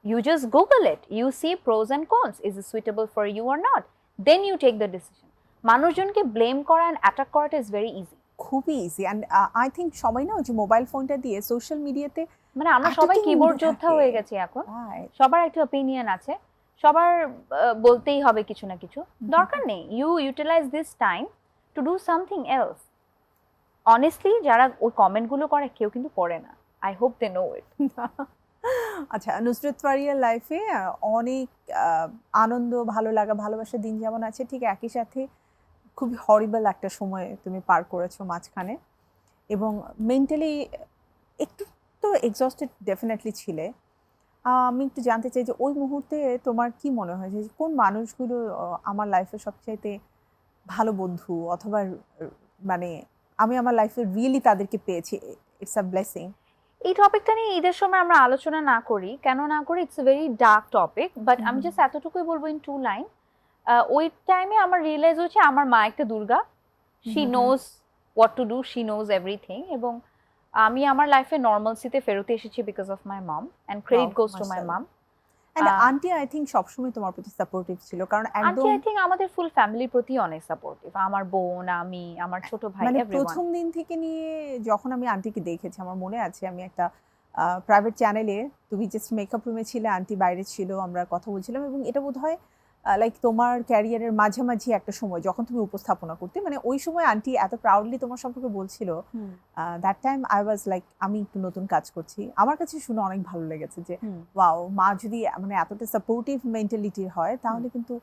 You just Google it. You see pros and cons. Is it suitable for you or not? Then you take the decision. মানুষজনকে ব্লেম করা and অ্যাটাক করাটা is very easy. খুবই easy, and I think সবাই না ওই যে mobile ফোনটা দিয়ে সোশ্যাল মিডিয়াতে মানে আমরা সবাই কিবোর্ড যোদ্ধা হয়ে গেছি এখন, সবার একটা অপিনিয়ন আছে, সবার বলতেই হবে কিছু না কিছু। দরকার নেই, you utilise this time to do something else. Honestly যারা ওই কমেন্টগুলো করে কেউ কিন্তু পড়ে না, I hope they know it. আচ্ছা, নুসরাত ফারিয়ার লাইফে অনেক আনন্দ, ভালো লাগা, ভালোবাসার দিন যেমন আছে, ঠিক একই সাথে খুবই হরিবল একটা সময় তুমি পার করেছো মাঝখানে, এবং মেন্টালি একটু তো এক্সস্টেড ডেফিনেটলি ছিলে। আমি একটু জানতে চাই যে ওই মুহূর্তে তোমার কি মনে হয় যে কোন মানুষগুলো আমার লাইফে সবচাইতে ভালো বন্ধু, অথবা মানে আমি আমার লাইফে রিয়েলি তাদেরকে পেয়েছি, ইটস আ ব্লেসিং? এই টপিকটা নিয়ে ঈদের সময় আমরা আলোচনা না করি, কেন না করি? It's a very dark topic, but আমি জাস্ট এতটুকুই বলবো ইন 2 লাইন। ওই টাইমে আমার রিয়েলাইজ হয়েছে আমার মা একটা Durga, she knows what to do, she knows everything, এবং আমি আমার লাইফে নর্মালসিতে ফেরত এসেছি because of my mom, and credit goes to my mom. And aunty I think সবসময় তোমার প্রতি সাপোর্টিভ ছিল, কারণ একদম আন্টি আই থিংক আমাদের ফুল ফ্যামিলির প্রতি অনেক সাপোর্টিভ, আমার বোন, আমি, আমার ছোট ভাই, মানে এভরিওয়ান। প্রথম দিন থেকে নিয়ে যখন আমি আন্টিকে দেখেছি, আমার মনে আছে আমি একটা প্রাইভেট চ্যানেলে, তুমি জাস্ট মেকআপ রুমে ছিলে, আন্টি বাইরে ছিল, আমরা কথা বলছিলাম, এবং এটা বোধহয় লাইক তোমার ক্যারিয়ারের মাঝামাঝি একটা সময় যখন তুমি উপস্থাপনা করতে, মানে ওই সময় আন্টি এত প্রাউডলি তোমার সম্পর্কে বলছিল, that time I was like আমি একটু নতুন কাজ করছি, আমার কাছে শুনে অনেক ভালো লেগেছে যে ওয়াও, মা যদি মানে এতটা সাপোর্টিভ মেন্টালিটির হয় তাহলে কিন্তু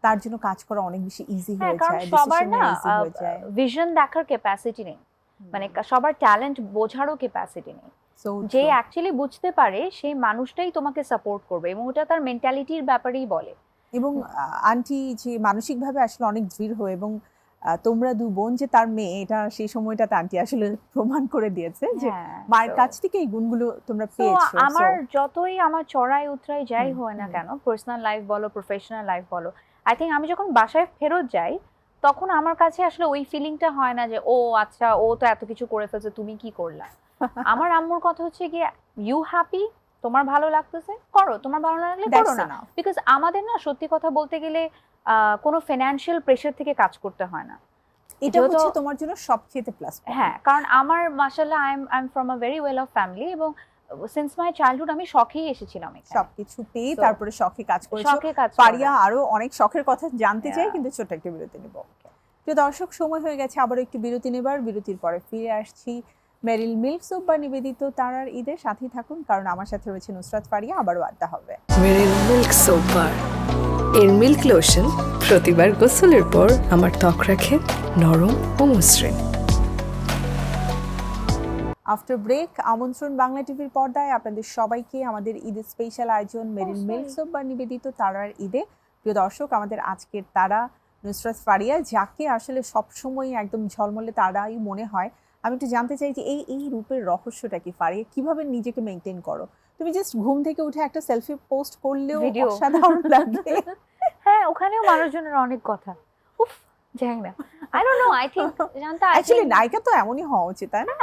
তার জন্য কাজ করা অনেক বেশি ইজি হয়ে কারণ যায়, সবার না ইজি হয়ে যায়। ভিশন দেখার ক্যাপাসিটি নেই, মানে সবার ট্যালেন্ট বোঝারও ক্যাপাসিটি নেই। So যে true. অ্যাকচুয়ালি বুঝতে পারে সেই মানুষটাই তোমাকে সাপোর্ট করবে, এবং ওটা তার মেন্টালিটির ব্যাপারেই বলে। এবং আন্টি যে মানসিকভাবে আসলে অনেক দৃঢ়, এবং তোমরা দু বোন যে তার মেয়ে, এটা সেই সময়টাতে আন্টি আসলে প্রমাণ করে দিয়েছে যে মায়ের কাছ থেকে এই গুণগুলো তোমরা পেয়েছো। আমার যতই আমার চড়াই উতরাই যাই হয় না কেন, পার্সোনাল লাইফ বলো, প্রফেশনাল লাইফ বলো, আই থিঙ্ক আমি যখন বাসায় ফেরত যাই তখন আমার কাছে আসলে ওই ফিলিংটা হয় না যে ও আচ্ছা ও তো এত কিছু করে ফেলছে, তুমি কি করলা। আমার আম্মুর কথা হচ্ছে গিয়ে ইউ হ্যাপি, তোমার ভালো লাগতেছে করো, তোমার ভালো না লাগলে করো না। বিকজ আমাদের না সত্যি কথা বলতে গেলে কোনো ফিনান্সিয়াল প্রেশার থেকে কাজ করতে হয় না, এটা হচ্ছে তোমার জন্য সবচেয়ে প্লাস। হ্যাঁ, কারণ আমার মাশাআল্লাহ I am from a very well of family, এবং সিন্স মাই চাইল্ডহুড আমি শখেই এসেছিলাম এখানে, সবকিছু পেয়ে তারপরে শখে কাজ করেছো। শখে কাজ ফারিয়া আরো অনেক শখের কথা জানতে চাই, কিন্তু ছোট একটা বিরতি নেব। প্রিয় দর্শক, সময় হয়ে গেছে আবার একটু বিরতি নেবার। বিরতির পরে ফিরে আসছি মেরিল মিল্ক সোপ বা নিবেদিত তারার ঈদের। সাথেই থাকুন, কারণ আমার সাথে রয়েছে নুসরাত ফারিয়া, আবারও আড্ডা হবে। মেরিল মিল্ক সোপ বার, এর মিল্ক লোশন প্রতিবার গোসলের পর আমার ত্বক রাখে নরম ও মসৃণ। আফটার ব্রেক, আমন্ত্রণ বাংলা টিভির পর্দায় আপনাদের সবাইকে আমাদের ঈদের স্পেশাল আয়োজন মেরিল মিল্ক সোপ বা নিবেদিত তারার ঈদে। প্রিয় দর্শক, আমাদের আজকের তারা নুসরাত ফারিয়া, যাকে আসলে সবসময় একদম ঝলমলে তারাই মনে হয়। আমি একটু জানতে চাই যে এই রূপের রহস্যটা কি ফারিয়া, কিভাবে নিজেকে মেনটেন করো? তুমি জাস্ট ঘুম থেকে উঠে একটা সেলফি পোস্ট করলেও Video। অসাধারণ লাগে। হ্যাঁ, ওখানেও মানুষজনের অনেক কথা। উফ, জানি না, I don't know, I think জানতা, আই অ্যাকচুয়ালি থিংক নায়িকা তো এমনই হওয়া উচিত, তাই না?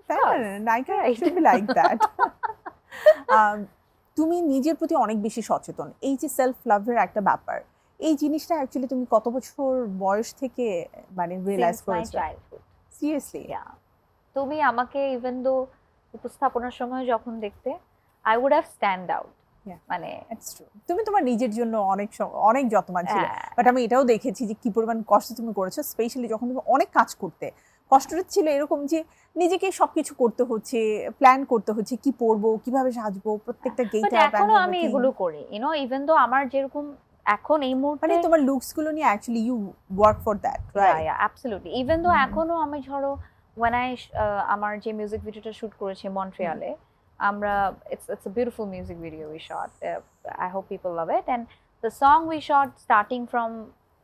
তাই না? নায়িকা Right. Should be like that. তুমি নিজের প্রতি অনেক বেশি সচেতন, এই যে সেলফ লাভের একটা ব্যাপার, এই জিনিসটা অ্যাকচুয়ালি তুমি কত বছর বয়স থেকে মানে রিয়েলাইজ since my করেছো? childhood। সিরিয়াসলি? Yeah. তুমি আমাকে ইভেন দো উপস্থাপনার সময় যখন দেখতে, I would have stand out. Yeah. মানে ইটস ট্রু। তুমি তোমার নিজের জন্য অনেক যত্নবান ছিলে। হ্যাঁ, বাট আমি এটাও দেখেছি যে কি পরিমাণ কষ্ট তুমি করেছো, স্পেশালি যখন তুমি অনেক কাজ করতে। কষ্টটা ছিল এরকম যে নিজেকে সবকিছু করতে হচ্ছে, প্ল্যান করতে হচ্ছে, কি পরবো, কিভাবে সাজবো, প্রত্যেকটা বাট গেট আপ এখনো আমি এগুলো করি, ইভেন দো আমার যেরকম এখন এই মুহূর্তে, মানে তোমার লুকস গুলো নিয়ে actually you work for that, right? Absolutely, even though এখনো আমি ধরো when I আমার যে মিউজিক ভিডিওটা শুট করেছি মন্ট্রিয়ালে, আমরা it's a beautiful music video we shot. I hope people love it, and the song we shot, starting from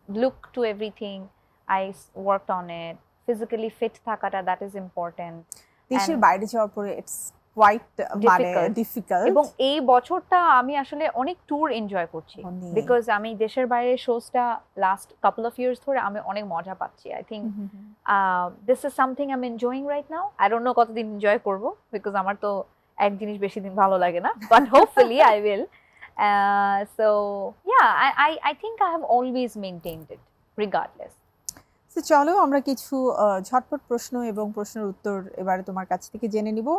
look to everything, I worked on it. Physically fit থাকাটা, that is important. দেশের And বাইরে যাওয়ার পরে it's quite মানে Difficult. Difficult. এবং এই বছরটা আমি আসলে অনেক ট্যুর এনজয় করছি, বিকজ আমি দেশের বাইরে শোসটা লাস্ট কাপল অফ ইয়ার্স ধরে আমি অনেক মজা পাচ্ছি। I think this is something I am enjoying right now. I don't no কতদিন এনজয় করবো, বিকজ আমার তো এক জিনিস বেশি দিন ভালো লাগে না, but hopefully I will. So yeah, I think I have always maintained it regardless. তো চলো আমরা কিছু ঝটপট প্রশ্ন এবং প্রশ্নের উত্তর এবারে তোমার কাছ থেকে জেনে নিব।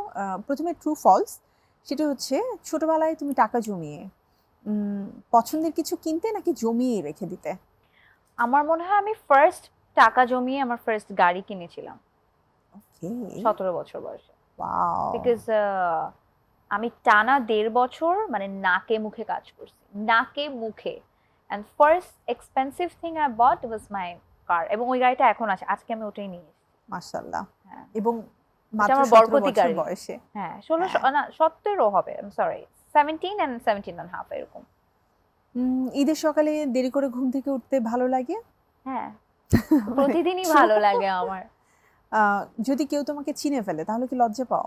প্রথমে ট্রু ফলস, সেটা হচ্ছে ছোটবেলায় তুমি টাকা জমিয়ে পছন্দের কিছু কিনতে নাকি জমিয়ে রেখে দিতে? আমার মনে হয় আমি ফার্স্ট টাকা জমিয়ে আমার ফার্স্ট গাড়ি কিনেছিলাম ওকে, 17 বছর বয়সে। ওয়াও। বিকজ আমি টানা 1.5 বছর মানে নাকে মুখে কাজ করছি, নাকে মুখে। And first expensive thing I bought was my car, এবং ওই গাড়িটা এখন আছে, আজকে আমি ওটাই নিয়ে এসেছি। মাশাআল্লাহ। হ্যাঁ, এবং এটা মাত্র আমার 17 বরকতি বছর গাড়ি। বয়সে। হ্যাঁ, 16 না 17 হবে, I am sorry, 17 and 17 and half এরকম। ঈদের সকালে দেরি করে ঘুম থেকে উঠতে ভালো লাগে? হ্যাঁ, প্রতিদিনই ভালো লাগে আমার। যদি কেউ তোমাকে চিনে ফেলে তাহলে কি লজ্জা পাও?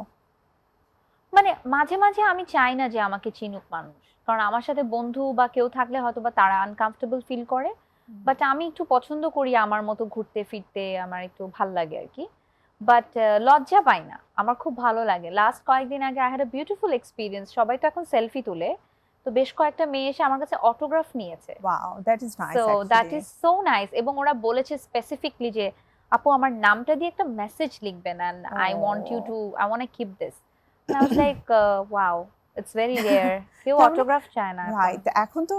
মানে মাঝে মাঝে আমি চাই না যে আমাকে চিনুক মানুষ, কারণ আমার সাথে বন্ধু বা কেউ থাকলে হয়তো বা তারা আনকমফোর্টেবল ফিল করে, বাট আমি একটু পছন্দ করি আমার মতো ঘুরতে ফিরতে, আমার একটু ভাল লাগে আর কি। বাট লজ্জা পাই না, আমার খুব ভালো লাগে। লাস্ট কয়েকদিন আগে I had a beautiful experience, সবাই তো এখন সেলফি তুলে, তো বেশ কয়েকটা মেয়ে এসে আমার কাছে অটোগ্রাফ নিয়েছে। Wow, that is nice. So that is so nice, এবং ওরা বলেছে স্পেসিফিকলি যে আপু আমার নামটা দিয়ে একটা মেসেজ লিখবেন, and I want you to, I want to keep this. And I was like, wow, it's very rare. কেউ অটোগ্রাফ চায় না। রাইট, এখন তো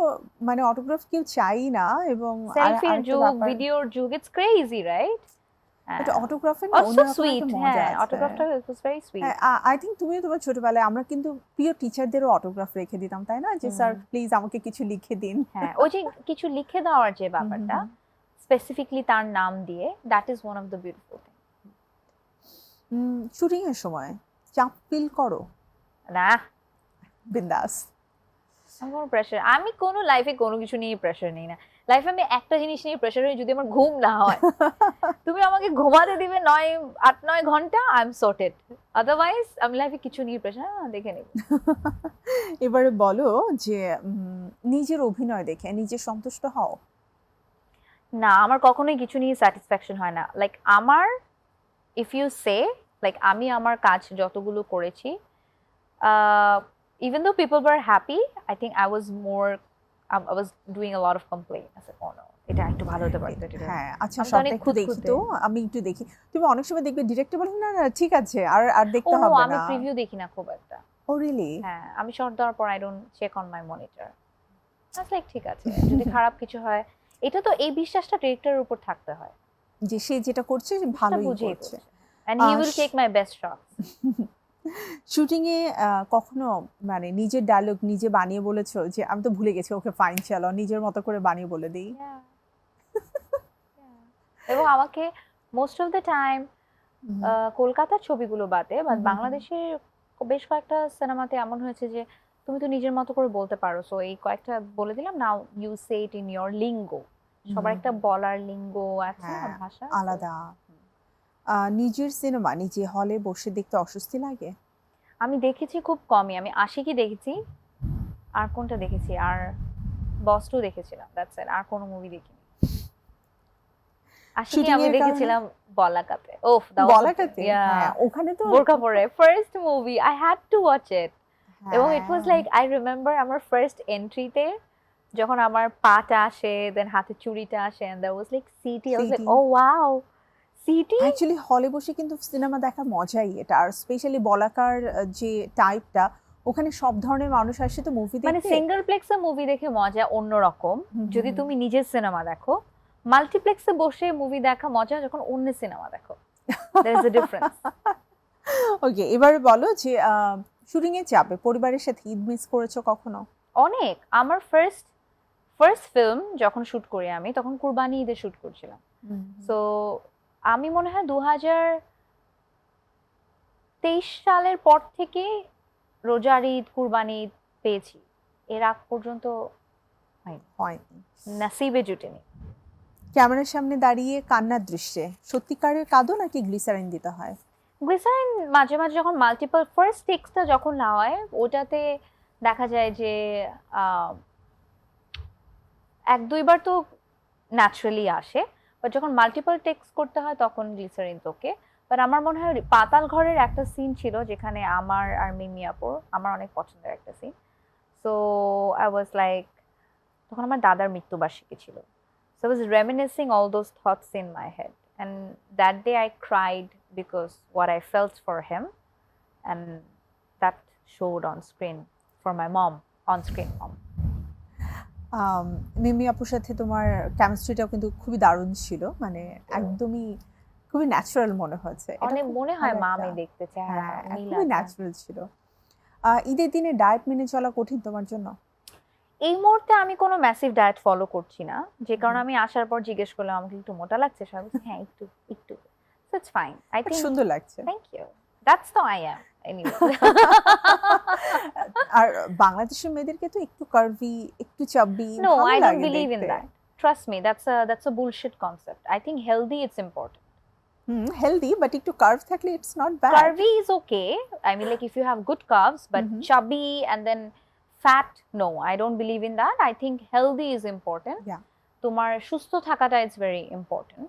মানে অটোগ্রাফ কেউ চাই না, এবং সেলফির যুগ, ভিডিওর যুগ, it's crazy, right? এটা অটোগ্রাফের Also sweet, হ্যাঁ, অটোগ্রাফটা it was very sweet. I think তুমিও তোমার ছোটবেলায়, আমরা কিন্তু প্রিয় টিচারদেরও অটোগ্রাফ রেখে দিতাম, তাই না? যে স্যার প্লিজ আমাকে কিছু লিখে দিন। হ্যাঁ, ওই যে কিছু লিখে দেওয়ার যে ব্যাপারটা, স্পেসিফিকলি তার নাম দিয়ে, that is one of the beautiful thing. Shooting এর সময় চাপ ফিল করো? না, বিন্দাস। আমার কোনো প্রেশার, আমি কোনো লাইফে কোনো কিছু নিয়ে প্রেশার নেই না। লাইফে আমি একটা জিনিস নিয়ে প্রেশার হই, যদি আমার ঘুম না হয়। তুমি আমাকে ঘুমাতে দিবে 8-9 ঘন্টা, আই এম সর্টেড। আদারওয়াইজ আমি লাইফে কিছু নিয়ে প্রেশার দেখে নেব। এবারে বলো যে নিজের অভিনয় দেখে নিজে সন্তুষ্ট হও? না, আমার কখনোই কিছু নিয়ে স্যাটিসফ্যাকশন হয় না। লাইক আমার, ইফ ইউ সে, লাইক আমি আমার কাজ যতগুলো করেছি, even though people were happy, I think I was doing a lot of complaint. I said, oh no, এটা একটু ভালো হতে পারতো। হ্যাঁ, আচ্ছা, আমি তো সবটা অনেক একটু দেখি খুঁতখুঁতে। তো, আমি একটু দেখি। তুমি অনেক সময় দেখবে ডিরেক্টর বলে না না ঠিক আছে, আর দেখতে ও নো, হবে আমি না। প্রিভিউ দেখি না খুব একটা। Oh really? হ্যাঁ, আমি শর্ট দেওয়ার পর I don't check on my monitor. That's like ঠিক আছে, যদি খারাপ কিছু হয়, এটা তো এই বিশ্বাসটা ডিরেক্টরের উপর থাকতে হয় যে সে যেটা করছে ভালোই বুঝেই করছে। and he will take my best shots. Shooting এ কখনো মানে নিজের ডায়লগ নিজে বানিয়ে বলেছো যে আমি তো ভুলে গেছি, ওকে ফাইন, চলো নিজের মতো করে বানিয়ে বলে দিই? এবং আমাকে মোস্ট অফ দ্য টাইম কলকাতার ছবিগুলো বাদে বা বাংলাদেশের বেশ কয়েকটা সিনেমাতে এমন হয়েছে যে তুমি তো নিজের মতো করে বলতে পারো, সো এই কয়েকটা বলে দিলাম, now you say it in your lingo, সবার একটা বলার লিঙ্গ আছে হ্যাঁ, না, ভাষা আলাদা। নিজের সিনেমা নিজে হলে বসে দেখতে অস্বস্তি লাগে? আমি দেখেছি খুব কমই, আমি আশিকি দেখেছি, আর কোনটা দেখেছি, আর বস টু দেখেছিলাম, দ্যাটস ইট, আর কোনো মুভি দেখিনি। আশিকি শুটিং আমি এর কারণে দেখেছিলাম বলাকাতে, ওফ বলাটাতে হ্যাঁ ওখানে তো বোরকা পরে first movie, I had to watch it. এবং ইট ওয়াজ হ্যাঁ, লাইক, আই রিমেম্বার আমার ফার্স্ট এন্ট্রিতে যখন আমার পাটা আসে, দেন হাতে চুড়িটা আসে, এন্ড দ্যাট ওয়াজ লাইক সিটি, আই ওয়াজ লাইক সিটি। ও ওয়াও, সিটি। অ্যাকচুয়ালি হলে বসে কিন্তু সিনেমা দেখার মজাই এটা, আর স্পেশালি বলাকার যে টাইপটা, ওখানে সব ধরনের মানুষ আসে তো মুভি মানে দেখতে। সিঙ্গেল প্লেক্সে মুভি দেখে মজা অন্যরকম, হুম, যদি হুম, তুমি নিজের সিনেমা দেখো। মাল্টিপ্লেক্সে বসে মুভি দেখা মজা যখন অন্য সিনেমা দেখো, দেয়ার ইজ আ ডিফারেন্স। ওকে, এবারে বলো যে শুটিং এ যাবে পরিবারের সাথে, ঈদ মিস করেছো কখনো? অনেক। আমার ফার্স্ট ফার্স্ট ফিল্ম যখন শুট করি আমি, তখন কুরবানি ঈদে শুট করছিলাম। সো আমি মনে হয় 2023 সালের পর থেকে রোজার ঈদ, কুরবানি ঈদ পেয়েছি, এর আগ পর্যন্ত হয়নি। নসিবে জুটেনি। ক্যামেরার সামনে দাঁড়িয়ে কান্নার দৃশ্যে সত্যিকারের কাঁদো নাকি গ্লিসারিন দিতে হয়? গ্লিসারিন মাঝে মাঝে যখন মাল্টিপল ফার্স্ট টেক্সটটা যখন না হয়, ওটাতে দেখা যায় যে এক দুইবার তো ন্যাচারালি আসে, বাট যখন মাল্টিপল টেক্সট করতে হয় তখন গ্লিসারিন তোকে। বাট আমার মনে হয় পাতাল ঘরের একটা সিন ছিল যেখানে আমার আর মিমি আপুর, আমার অনেক পছন্দের একটা scene. So I was like, তখন আমার দাদার মৃত্যুবার্ষিকী ছিল। So I was reminiscing all those thoughts in my head. And that day I cried because what I felt for him. And that showed on screen for my mom, on-screen mom. মিমি আপুর সাথে তোমার কেমিস্ট্রিটাও কিন্তু খুবই দারুণ ছিল, মানে একদমই খুবই ন্যাচারাল মনে হয়েছে। এটা অনেক খুব মনে হয় ভালো মা একটা- আমি দেখতে চাই, হ্যাঁ, মিল খুবই আছে। ন্যাচারাল ছিল। ঈদের দিনে ডায়েট মেনে চলা কঠিন তোমার জন্য? এই মুহূর্তে আমি কোনো ম্যাসিভ ডায়েট ফলো করছি না, যে কারণে আমি আসার পর জিজ্ঞেস করলাম আমাকে একটু মোটা লাগছে, সবাই বলছে, হ্যাঁ একটু একটু। So it's fine. I but think, সুন্দর লাগছে। thank you. That's how I am anyway. আর বাংলাদেশের মেয়েদেরকে তো একটু কার্ভি, একটু চাব্বি No, ভালো I don't লাগে believe in দেখতে। that. Trust me, that's a bullshit concept. I think healthy it's important. Healthy, but একটু কার্ভ থাকলে it's not bad. Curvy is okay. I mean, like if you have good curves, but Mhm. chubby and then fat, no, I don't believe in that. I think healthy is important. Yeah. তোমার সুস্থ থাকাটা is very important.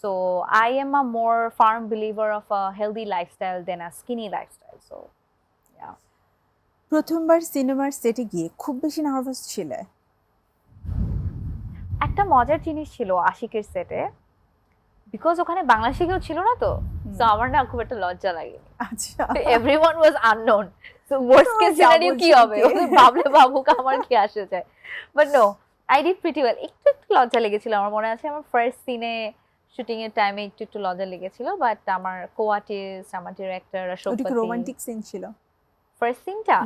So I am a more firm believer of a healthy lifestyle than a skinny lifestyle. So yeah. প্রথমবার সিনেমার সেটে গিয়ে খুব বেশি nervous ছিলে? একটা মজার জিনিস ছিল আশিকের সেটে, বিকজ ওখানে বাংলাদেশি কেউ ছিল না, তো সো আমার না খুব একটা লজ্জা লাগেনি। আচ্ছা, everyone was unknown, so worst case scenario কি হবে, ভাবলে ভাবুক, আমার কি আসে যায়। But no, I did pretty well. একটু একটু লজ্জা লেগেছিল, আমার মনে আছে আমার ফার্স্ট সিনে শুটিং এর টাইমে একটু একটু লজ্জা লেগেছিল, বাট আমার কো-আর্টিস্ট, আমার ডিরেক্টর ওটা কি অশোকপতি, রোমান্টিক সিন ছিল? ফার্স্ট সিনটা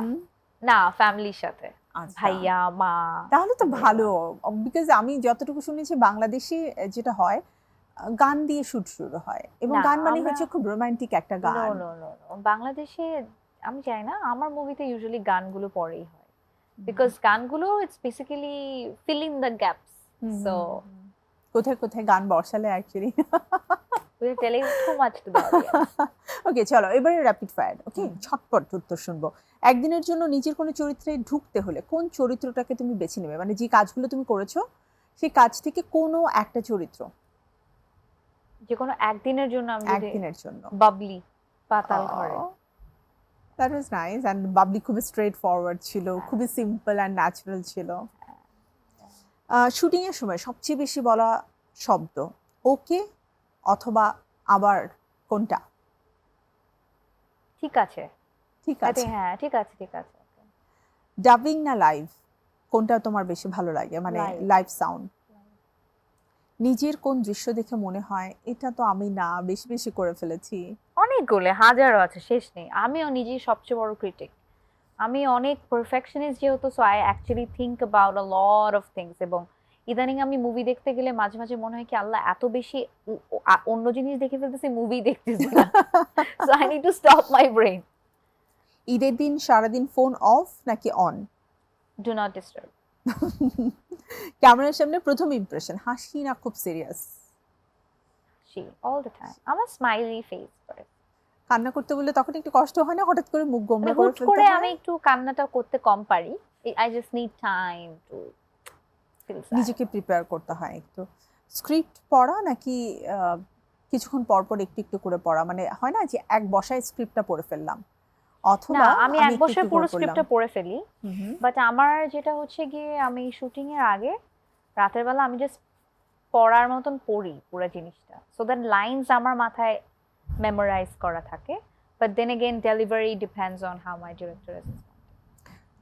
না, ফ্যামিলির সাথে, আচ্ছা। ভাইয়া মা। তাহলে তো ভালো, বিকজ আমি যতটুকু শুনেছি বাংলাদেশে যেটা হয় গান দিয়ে শুট শুরু হয়, এবং না, গান মানে আমরা- হচ্ছে খুব রোমান্টিক একটা নো গান। নো নো নো, বাংলাদেশে আমি জানি না, আমার মুভিতে ইউজুয়ালি গানগুলো পরেই হয়, বিকজ গানগুলো it's basically fill in the gaps. So কোথায় কোথায় গান বসালে actually. We are telling too much to the audience. Okay, চলো এবারে র্যাপিড ফায়ার। ওকে, ঝটপট উত্তর শুনবো। একদিনের জন্য নিজের কোনো চরিত্রে ঢুকতে হলে কোন চরিত্রটাকে তুমি বেছে নেবে? মানে যে কাজগুলো তুমি করেছো সেই কাজ থেকে কোনো একটা চরিত্র যে কোনো একদিনের জন্য আমি যদি একদিনের জন্য। বাবলি পাতাল ঘরে, that was nice. And Babli খুবই স্ট্রেট ফরওয়ার্ড ছিল, খুবই সিম্পল অ্যান্ড ন্যাচারাল ছিল। শুটিং এর সময় সবচেয়ে বেশি বলা শব্দ ওকে অথবা আবার কোনটা? ঠিক আছে, ঠিক আছে। হ্যাঁ ঠিক আছে ঠিক আছে। ডাবিং না লাইভ, কোনটা তোমার বেশি ভালো লাগে? মানে Live. Live sound. নিজের কোন দৃশ্য দেখে মনে হয় এটা তো আমি না, বেশি বেশি করে ফেলেছি? অনেকগুলো, হাজারো আছে, শেষ নেই। আমিও নিজেই সবচেয়ে বড় ক্রিটিক, আমি অনেক পারফেকশনিস্ট যেহেতু, so I actually think about a lot of things. এবং ইদানিং আমি মুভি দেখতে গেলে মাঝে মাঝে মনে হয় কি আল্লাহ এত বেশি অন্য জিনিস দেখে ফেলতেছি, মুভি দেখতেছি না। So I need to stop my brain. ঈদের দিন সারাদিন ফোন অফ নাকি অন? Do not disturb. ক্যামেরার সামনে প্রথম ইমপ্রেশন হাসি না খুব serious? She all the time. I'm a smiley face person. কান্না করতে বললে তখন একটু কষ্ট হয় না, হঠাৎ করে মুখ গোমড়া মানে করে হুট ফেলতে করে হয়? আমি একটু কান্নাটা করতে কম পারি। I just need time to feel sad. নিজেকে প্রিপেয়ার করতে হয় একটু। স্ক্রিপ্ট পড়া নাকি কিছুক্ষণ পর পর একটু একটু করে পড়া, মানে হয় না যে এক বসায় স্ক্রিপ্টটা পড়ে ফেললাম, না, অথবা আমি এক একটু বছর একটু পুরো করে স্ক্রিপ্টটা পড়লাম? পড়ে ফেলি। বাট আমার যেটা হচ্ছে গিয়ে আমি শুটিং এর আগে রাতের বেলা আমি জাস্ট পড়ার মতন পড়ি পুরো জিনিসটা, সো দ্যাট লাইনস আমার মাথায় মেমোরাইজ করা থাকে। But then again delivery depends on how my director is.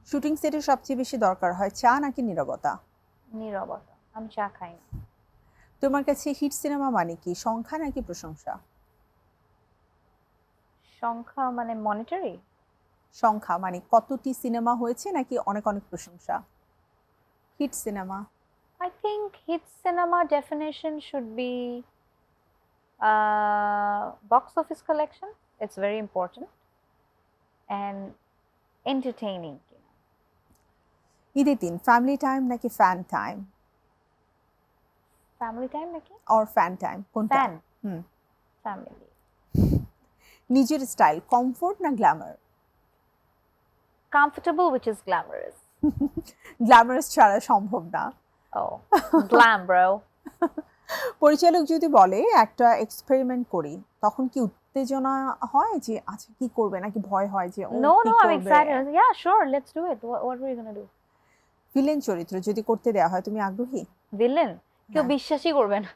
Shooting সেটে সবচেয়ে বেশি দরকার হয় চা নাকি নীরবতা? নীরবতা, আমি চা খাই না। তোমার কাছে হিট সিনেমা মানে কি, সংখ্যা নাকি প্রশংসা? সংখ্যা মানে মনিটারি? সংখ্যা মানে কতটি সিনেমা হয়েছে নাকি অনেক অনেক প্রশংসা? Hit cinema I think hit cinema definition should be box office collection. It's very important and entertaining. ঈদের দিন ফ্যামিলি টাইম নাকি fan time? Family time naki? Or fan time কোনটা? Fan. হুম। Family. নিজের স্টাইল কমফোর্ট না Glamour? Comfortable, which is glamorous. Glamorous ছাড়া সম্ভব না। Oh, glam, bro. পরিচালক যদি বলে একটা এক্সপেরিমেন্ট করি, তখন কি উত্তেজনা হয় যে আচ্ছা কি করবে, নাকি ভয় হয় যে ও No, কি no, I'm করবে? excited. Yeah, sure, let's do it. What were you gonna do? Villain চরিত্র যদি করতে দেওয়া হয় তুমি আগ্রহী? Villain? কেউ হ্যাঁ। বিশ্বাসই করবে না।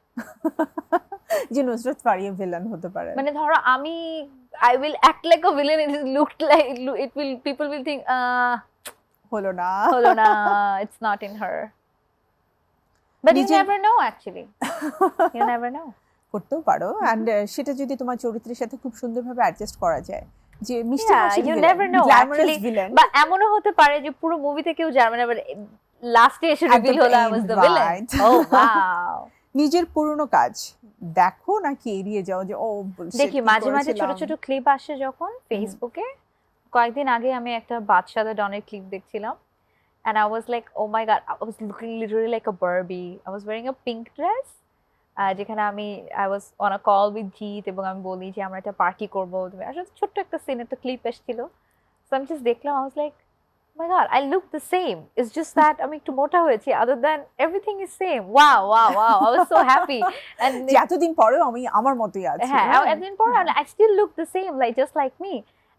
যে নুসরত ফারিয়া ভিলেন হতে পারে? মানে ধরো আমি I will act like a villain. It looked like it will. People will think, হলো না। holo na, it's not in her. But you নিজের- never know, actually. You never know. করতেও পারো, অ্যান্ড সেটা যদি তোমার চরিত্রের সাথে খুব সুন্দরভাবে অ্যাডজাস্ট করা যায়, যে মিষ্টি Yeah, হাসির you villain, never know, glamorous actually. villain, বা এমনও হতে পারে যে পুরো মুভিতে কেউ জানবে না, বাট লাস্টে এসে At the রিভিল হলো I was end, the villain. right. Oh wow. নিজের পুরনো কাজ দেখো নাকি এড়িয়ে যাও যে ও bullshit, দেখি কি মাঝে মাঝে ছোট করেছিলাম? ছোট ক্লিপ আসে যখন ফেসবুকে। কয়েকদিন আগে আমি একটা বাদশা দ্য ডনের ক্লিপ দেখছিলাম, and I was like, oh my god, I was looking literally like a Barbie. I was wearing a pink dress. যেখানে আমি I was on a call with Jeet এবং আমি বলি যে আমরা একটা পার্টি করবো, আসলে ছোট্ট একটা সিন, একটা ক্লিপ এসেছিল। So আমি just দেখলাম, I was like, oh my god, I look the same. It's just that আমি একটু মোটা হয়েছি, other than everything is same. Wow, wow, wow. I was so happy. And যে এতদিন পরেও আমি আমার মতোই আছি। হ্যাঁ, right? এতদিন পর I still look the same, like just like me.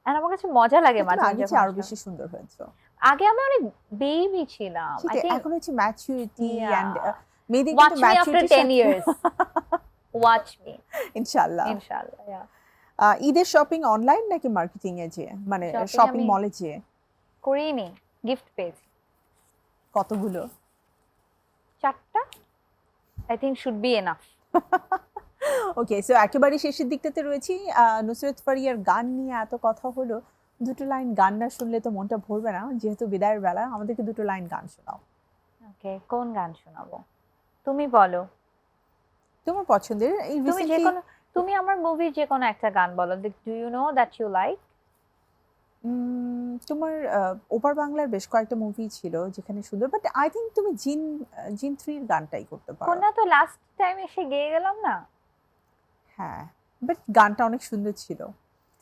And আমার কাছে মজা লাগে তুমি মাঝে আগে মাঝে চেয়ে আরো যখন বেশি সুন্দর হয়েছো। আগে আমি অনেক বেবি ছিলাম। I সেটা think এখন হচ্ছে ম্যাচুরিটি Yeah. এন্ড মেয়েদের watch কিন্তু me after maturity 10 years. Watch me. ইনশাআল্লাহ। Inshallah, yeah. ঈদের শপিং অনলাইন নাকি মার্কেটিং এ যে, মানে Shopping শপিং আমি- মলে যে? করিনি, গিফট পেয়েছি কতগুলো? 4টা। I think should be enough. Okay, so একেবারে শেষের দিকটাতে রয়েছি। নুসরত ফারিয়ার গান নিয়ে এত কথা হলো, দুটো লাইন গান না শুনলে তো মনটা ভরবে না, যেহেতু বিদায়ের বেলা আমাদেরকে দুটো লাইন গান শোনাও। ওকে, কোন গান শোনাবো? তুমি বলো। তোমার পছন্দের এই তুমি যে কোনো, তুমি আমার মুভির যে কোনো একটা গান বলো। Do you know that you like? তোমার ওপার বাংলার বেশ কয়েকটা মুভি ছিল যেখানে সুন্দর, বাট আই থিঙ্ক তুমি জিন 3 এর গানটাই করতে পারো। কোনটা তো লাস্ট টাইম এসে গেয়ে গেলাম না? হ্যাঁ, বাট গানটা অনেক সুন্দর ছিল।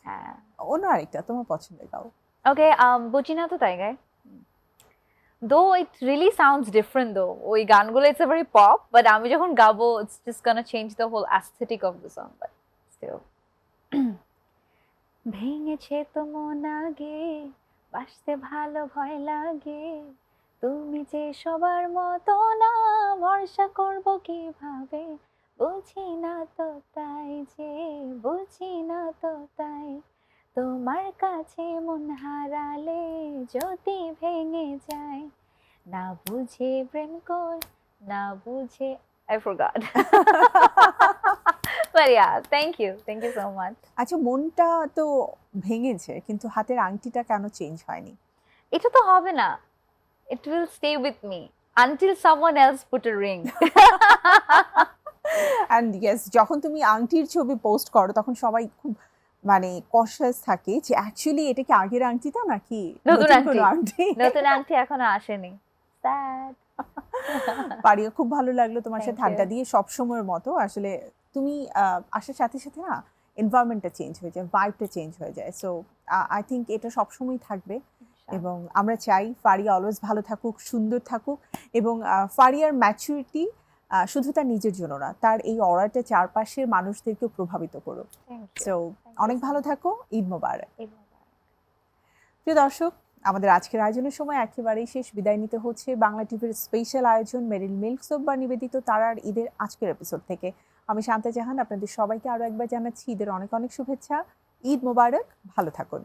হ্যাঁ। অন্য আরেকটা তোমার পছন্দের গাও। ওকে, বুঝি না তো তাই গায়। Though it really sounds different though. ওই গানগুলো it's a very pop, but আমি যখন গাবো it's just gonna change the whole aesthetic of the song, but still. ভেঙেছে তো মন আগে, বাসতে ভালো ভয় লাগে, তুমি যে সবার মতো না, ভরসা করব কিভাবে, বুঝি না তো তাই যে, বুঝি না তো তাই, তোমার কাছে মন হারালে যদি ভেঙে যায়, না বুঝে প্রেম কর, না বুঝে I forgot. But yeah, thank you so much. আচ্ছা, মনটা তো ভেঙেছে কিন্তু হাতের আংটিটা কেন চেঞ্জ হয়নি? এটা তো হবে না, it will stay with me until someone else put a ring. And yes, যখন তুমি আংটির ছবি পোস্ট করো তখন সবাই খুব মানে কনশাস থাকে যে অ্যাকচুয়ালি এটা কি আগের আংটিটা নাকি নতুন কোনো আংটি। আংটি। নতুন আংটি এখনো আসেনি, স্যাড। পারিয়া, খুব ভালো লাগলো তোমার সাথে Thank you. আড্ডা দিয়ে, সবসময়ের মতো। আসলে তুমি আসার সাথে সাথে না এনভায়রনমেন্টটা চেঞ্জ হয়ে যায়, ভাইবটা চেঞ্জ হয়ে যায়। সো আই থিঙ্ক এটা সবসময় থাকবে এবং আমরা চাই ফারিয়া অলওয়েজ ভালো থাকুক, সুন্দর থাকুক এবং ফারিয়ার ম্যাচুরিটি শুধু তার নিজের জন্য না, তার এই অরাটা চারপাশের মানুষদেরকেও প্রভাবিত করুক। সো অনেক ভালো থাকো, ঈদ মোবারক। প্রিয় দর্শক, আমাদের আজকের আয়োজনের সময় একেবারেই শেষ। বিদায় নিতে হচ্ছে বাংলা টিভির স্পেশাল আয়োজন মেরিল মিল্ক সোপ বার নিবেদিত তারার ঈদের আজকের এপিসোড থেকে। আমি শান্তা জাহান আপনাদের সবাইকে আরও একবার জানাচ্ছি ঈদের অনেক অনেক শুভেচ্ছা। ঈদ মোবারক, ভালো থাকুন।